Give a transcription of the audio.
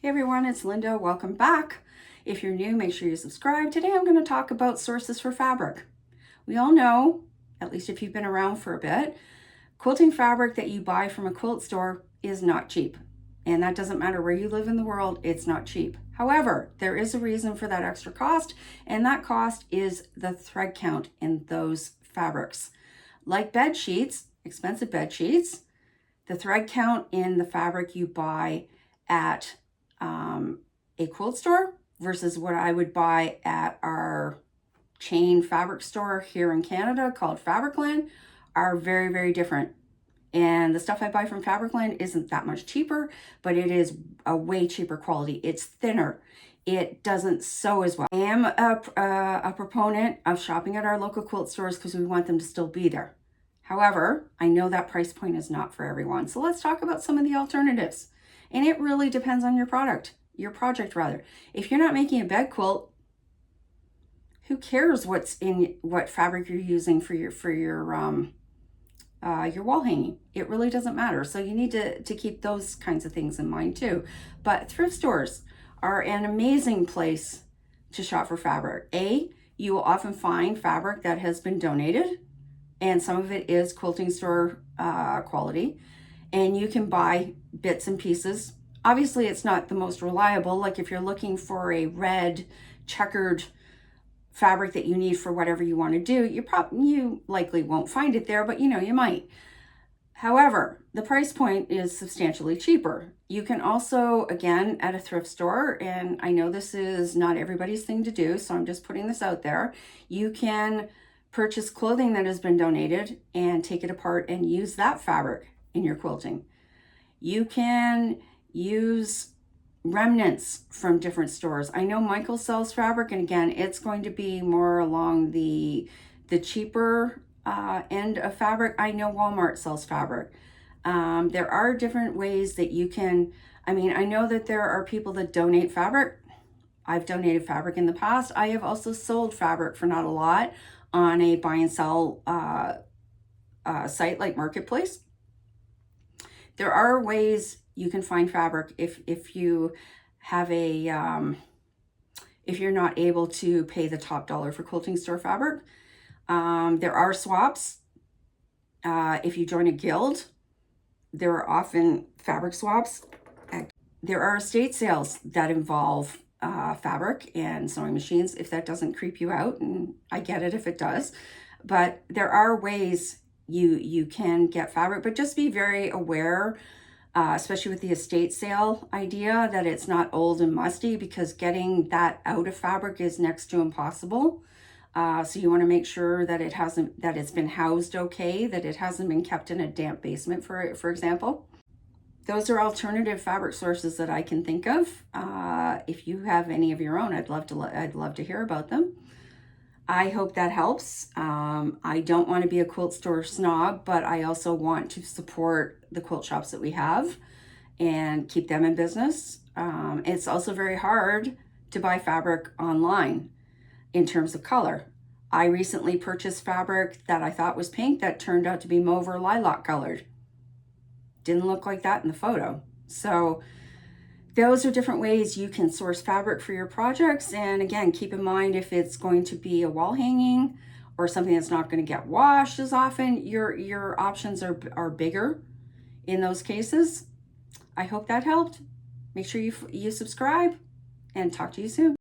Hey everyone, it's Linda. Welcome back. If you're new, make sure you subscribe. Today I'm going to talk about sources for fabric. We all know, at least if you've been around for a bit, quilting fabric that you buy from a quilt store is not cheap. And that doesn't matter where you live in the world, it's not cheap. However, there is a reason for that extra cost, and that cost is the thread count in those fabrics. Like bed sheets, expensive bed sheets, the thread count in the fabric you buy at a quilt store versus what I would buy at our chain fabric store here in Canada called Fabricland are very, very different. And the stuff I buy from Fabricland isn't that much cheaper, but it is a way cheaper quality. It's thinner. It doesn't sew as well. I am a proponent of shopping at our local quilt stores because we want them to still be there. However, I know that price point is not for everyone. So let's talk about some of the alternatives. And it really depends on your project. If you're not making a bed quilt, who cares what fabric you're using for your wall hanging? It really doesn't matter. So you need to keep those kinds of things in mind too. But thrift stores are an amazing place to shop for fabric. You will often find fabric that has been donated, and some of it is quilting store quality, and you can buy bits and pieces. Obviously, it's not the most reliable. Like if you're looking for a red checkered fabric that you need for whatever you want to do, you likely won't find it there, but you might. However, the price point is substantially cheaper. You can also, again, at a thrift store, and I know this is not everybody's thing to do, so I'm just putting this out there, you can purchase clothing that has been donated and take it apart and use that fabric in your quilting. You can use remnants from different stores. I know Michael sells fabric, and again, it's going to be more along the cheaper end of fabric. I know Walmart sells fabric. There are different ways that you can, I know that there are people that donate fabric. I've donated fabric in the past. I have also sold fabric for not a lot on a buy and sell site like Marketplace. There are ways you can find fabric if you have if you're not able to pay the top dollar for quilting store fabric. There are swaps. If you join a guild, there are often fabric swaps. There are estate sales that involve fabric and sewing machines, if that doesn't creep you out, and I get it if it does. But there are ways you can get fabric, but just be very aware, especially with the estate sale idea, that it's not old and musty, because getting that out of fabric is next to impossible. So you want to make sure that it's been housed okay, that it hasn't been kept in a damp basement, for example. Those are alternative fabric sources that I can think of. If you have any of your own, I'd love to hear about them. I hope that helps. I don't want to be a quilt store snob, but I also want to support the quilt shops that we have and keep them in business. It's also very hard to buy fabric online in terms of color. I recently purchased fabric that I thought was pink that turned out to be mauve or lilac colored. Didn't look like that in the photo. So those are different ways you can source fabric for your projects. And again, keep in mind, if it's going to be a wall hanging or something that's not going to get washed as often, your options are bigger in those cases. I hope that helped. Make sure you subscribe, and talk to you soon.